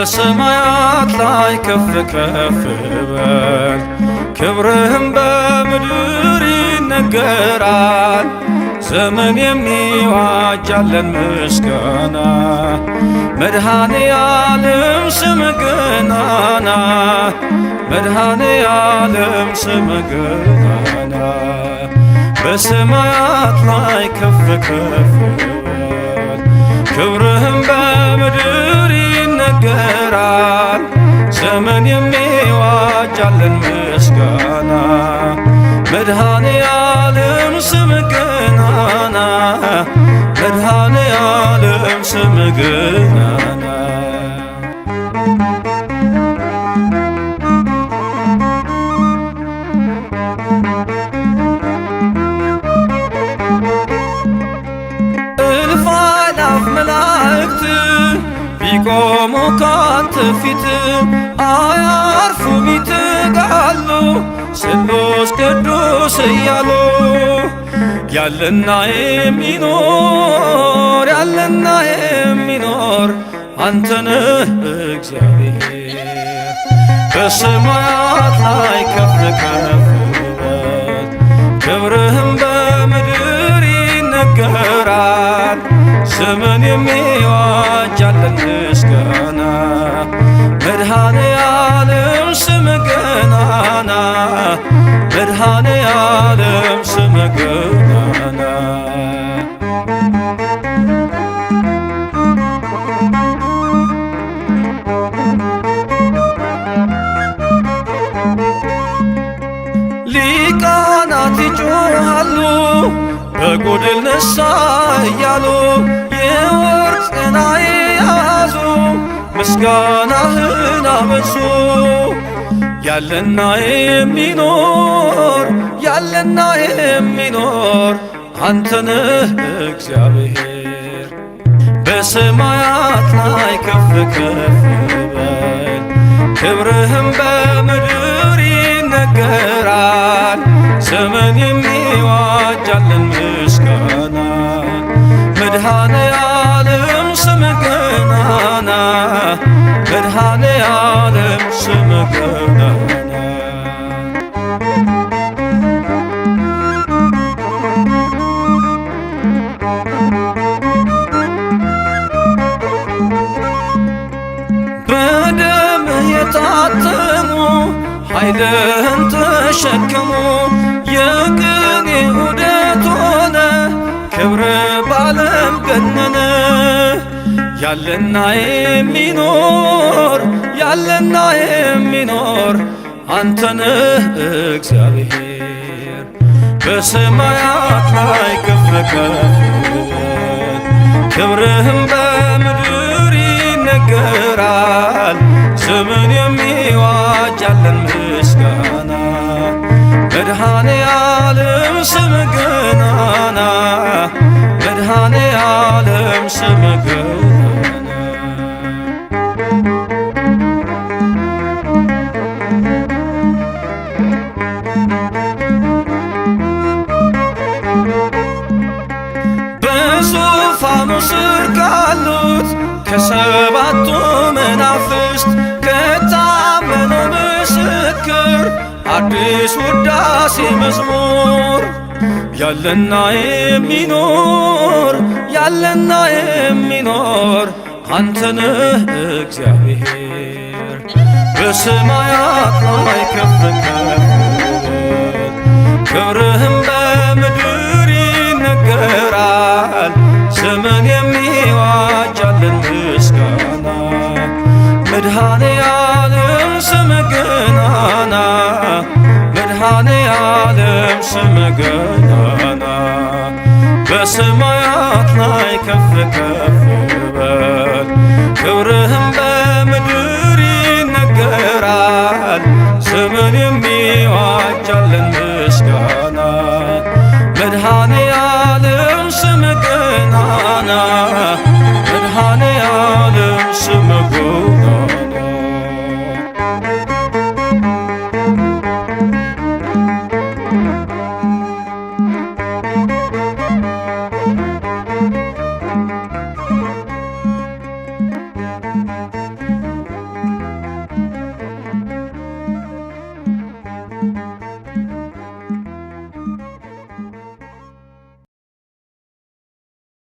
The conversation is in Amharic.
በሰማያት ላይ ከፍ ከፍ በል ክብርህም በምድር ይነገራል። ዘመን የሚዋጃለን ምስጋና መድኃኔ ዓለም ስምህ ገናና መድኃኔ ዓለም ስምህ ገናና በሰማያት ላይ ከፍ ከፍ በል ክብርህም በምድር ይነገራል። ዘመን የሚዋጃለን ምስጋና መድኃኔ ዓለም ስምህ ገናና መድኃኔ ዓለም ስምህ ገናና እልፍ አእላፍ መላእክት ቢቆሙ ካንተ ፊት አያርፉም ይትጋሉ ስሉስ ቅዱስ እያሉ ያለና የሚኖር ያለና የሚኖር አንተ ነህ እግዚአብሔር። በሰማያት ላይ ከፍ ከፍ በል ክብርህም በምድር ይነገራል። ዘመን የሚዋጃለን ምስጋና መድኃኔ ዓለም ስምህ ገናና መድኃኔ ዓለም ስምህ ገናና ሊቃናት ይጮኻሉ በጎድል ነሣ እያሉ የወርቅ ጽና የያዙ ምስጋናህን አበዙ። ያለና የሚኖር ያለና የሚኖር አንተ ነህ እግዚአብሔር። በሰማያት ላይ ከፍ ከፍ በል ክብርህም በምድር ይነገራል። ዘመን የሚዋጃለን ምስጋና መድኃኔ ዓለም ስምህ ገናና መድኃኔ ዓለም ስምህ ገናና በደምህ የታተሙ ኃይልህን ተሸከሙ የቅኔ ዑደት ሆነ ክብርህ በዓለም ገነነ። ያለና የሚኖር ያለና የሚኖር አንተ ነህ እግዚአብሔር። በሰማያት ላይ ከፍ ከፍ በል ክብርህም በምድር ይነገራል። ዘመን የሚዋጃለን ምስጋና መድኃኔ ዓለም ስምህ ገናና መድኃኔ ዓለም ስምህ ገናና በዙፋኑ ስር ካሉት ከሰባቱ መናፍስት ከታመነው ምስክር አዲስ ውዳሴ መዝሙር ያለና የሚኖር ያለና የሚኖር አንተ ነህ እግዚአብሔር። በሰማያት ላይ ከፍ ከፍ በል ክብርህም በምድር ይነገራል። ዘመን የሚዋጃለን ምስጋና መድኃኔ ዓለም ስምህ ገናና መድኃኔ ዓለም ስምህ ገናና በሰማያት ላይ ከፍ ከፍ በል ክብር